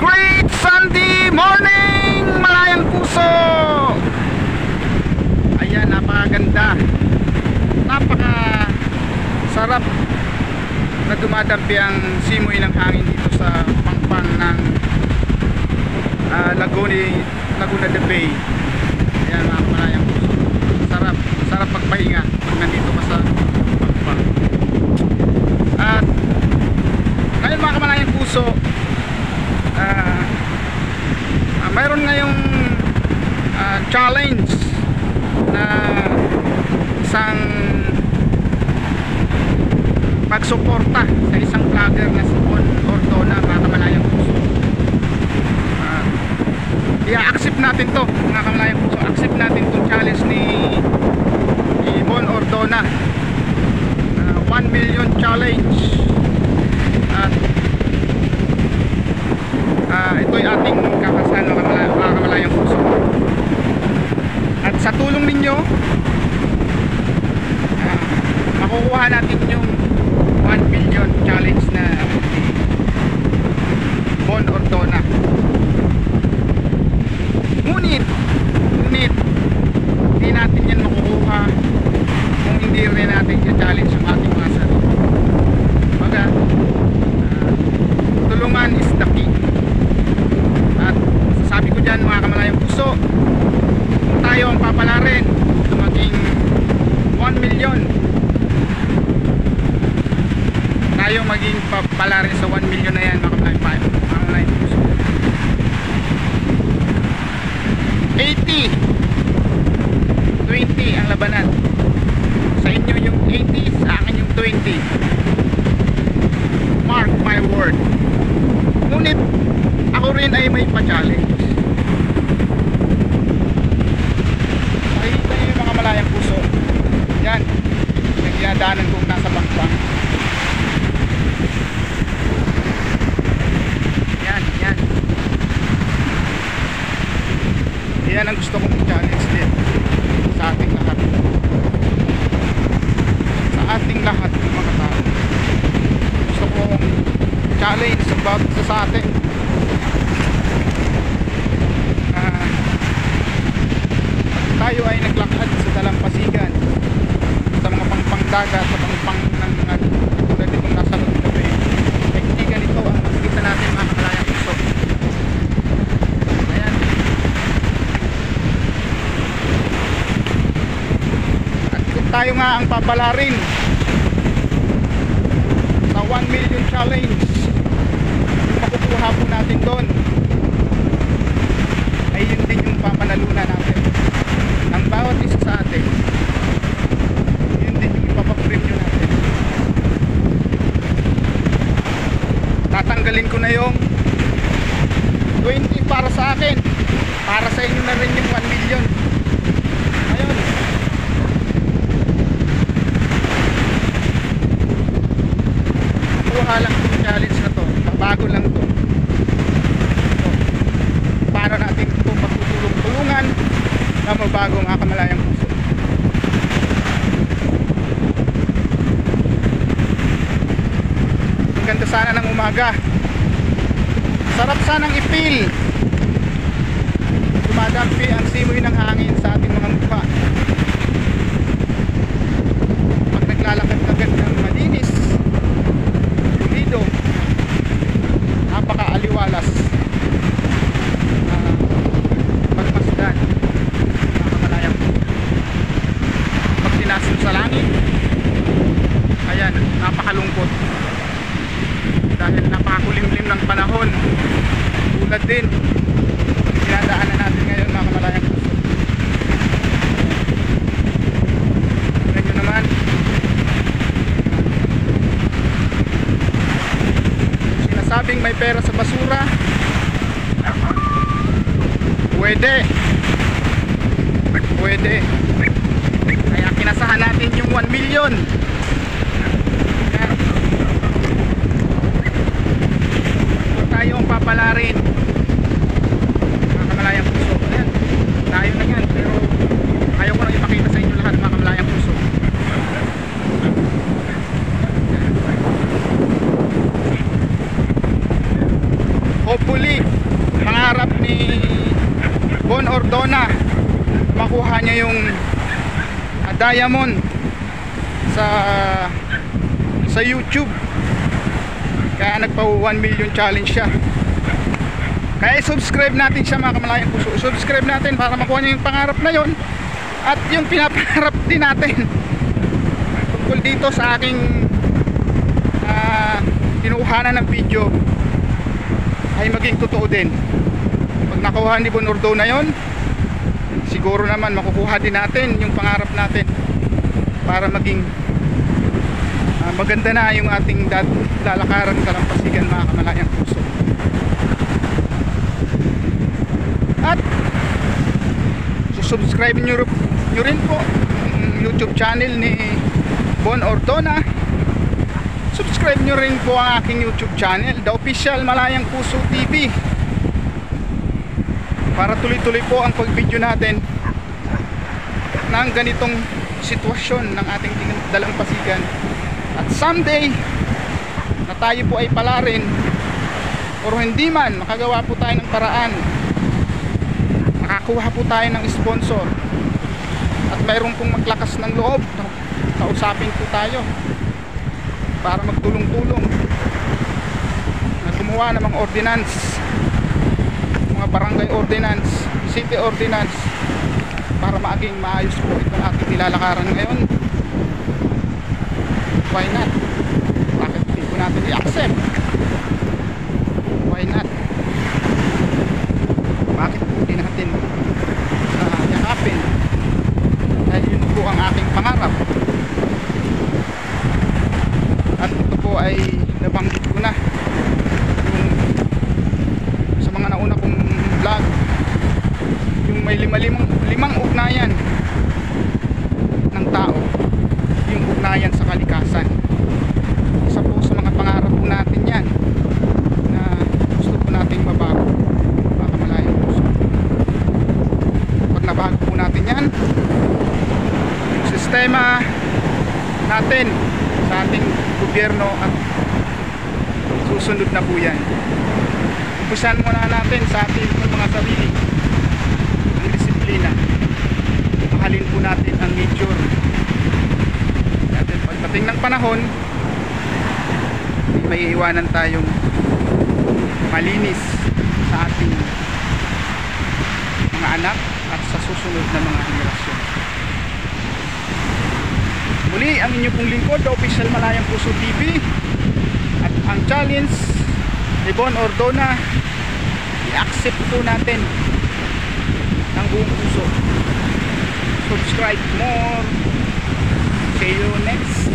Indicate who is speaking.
Speaker 1: Great Sunday morning, malayang puso. Ayan, napakaganda, napaka sarap na dumadampi ang simoy ng hangin dito sa pangpang ng Laguna de Bay. Ayan, mga malayang puso, sarap magpahinga pag nandito ka sa pangpang. At ngayon mga kamalayang puso, mayroon ngayong challenge na isang pagsuporta sa isang vlogger na si Bon Ordona, mga kamalayang puso. I-accept natin to mga kamalayang puso, accept natin tong challenge ni Bon Ordona, 1 million challenge. At ito'y ating kakasahan mga kamalayang puso. At sa tulong ninyo, makukuha natin yung 1 million challenge na Bon Ordona. Ngunit hindi natin yan makukuha kung hindi rin natin i-challenge yung ating mga sarili. Baga, tulungan is the key. At sasabi ko dyan mga kamalayang puso, kung tayo ang papalarin na maging 1 million, tayo maging papalarin sa 1 million na yan mga kamalayang puso. 80 20 ang labanan. Sa inyo yung 80, sa akin yung 20. Mark my word. Ngunit ako rin ay may pa-challenge. Makikita nyo yung mga malayang puso. Yan, yung dinadaanan kong nasa bangkang. Yan yan ang gusto kong challenge din sa ating lahat, ng mga tao. Gusto kong challenge about sa atin. Tayo ay naglakad sa dalampasigan, sa mga pangpangdagat, sa pangpang ng mga katulad itong nasa Laguna Bay. Ay hindi ganito ang makikita natin mga kamalayang puso. Ayan. At kung tayo nga ang papalarin sa 1 million challenge, yung makukuha po natin doon ay yun din yung papanalunan natin ng bawat isa sa atin. Yun din yung ipapapremyo natin. Tatanggalin ko na yung 20 para sa akin, para sa inyo na rin yung 1 million. Ayun, kuha lang itong challenge na to, bago lang to. Para natin ito magtutulong-tulungan na mabago ang kamalayang puso. Ang ganda sana ng umaga, sarap sanang i-feel dumadampi ang simoy ng hangin sa ating mga mukha pag naglalakad agad ng malinis, pulido, napaka-aliwalas, pagmasdan mga kamalayang puso. Pag tinasin sa langit, ayan, napakalungkot dahil napakakulimlim ng panahon, tulad din dinadaanan natin ngayon mga kamalayang puso. Tignan nyo naman, sinasabing may pera sa basura, pwede, kaya kinasahan natin yung 1 million. Kung tayo ang papalarin mga kamalayang puso, ayan, tayo na yan. Pero ayaw ko nang ipakita sa inyo lahat mga kamalayang puso. huli pangarap ni Bon Ordona, makuha niya yung diamond sa YouTube. Kaya nagpa 1 million challenge siya. Kaya subscribe natin siya mga kamalayang puso. Subscribe natin para makuha niya yung pangarap na yon, at yung pinapangarap din natin tungkol dito sa aking kinuhanan ng video ay maging totoo din. Pag nakuha ni Bon Ordona yon, siguro naman makukuha din natin yung pangarap natin para maging maganda na yung ating lalakaran kalampasigan mga kamalayang puso. At subscribe nyo rin po yung YouTube channel ni Bon Ordona. Subscribe nyo rin po ang aking YouTube channel, The Official Malayang Puso TV, para tuloy-tuloy po ang pag-video natin ng ganitong sitwasyon ng ating dalampasigan. At someday na tayo po ay palarin o hindi man makagawa po tayo ng paraan, makakuha po tayo ng sponsor at mayroon pong maglakas ng loob, kausapin po tayo para magtulong-tulong na gumawa ng mga ordinance, mga barangay ordinance, city ordinance, para maging maayos po itong ating nilalakaran ngayon. Why not? Bakit hindi po natin i-accept? Why not? Bakit hindi natin yakapin? Dahil yun po ang aking pangarap. At ito po ay nabanggit ko na yung sa mga nauna kong vlog, yung may limang ugnayan ng tao, yung ugnayan sa kalikasan. Isa po sa mga pangarap po natin yan na gusto po nating mabago mga kamalayang puso. Pag nabago po natin yan, yung sistema natin sa ating gobyerno, at susunod na po yan. Umpisan muna natin sa ating mga sarili ang disiplina. Mahalin po natin ang nature natin. Pagdating ng panahon, may iwanan tayong malinis sa ating mga anak at sa susunod na mga henerasyon. Muli ang inyo pong lingkod, The Official Malayang Puso TV, at ang challenge ni Bon Ordona, i-accept po natin ng buong puso. Subscribe more. See you next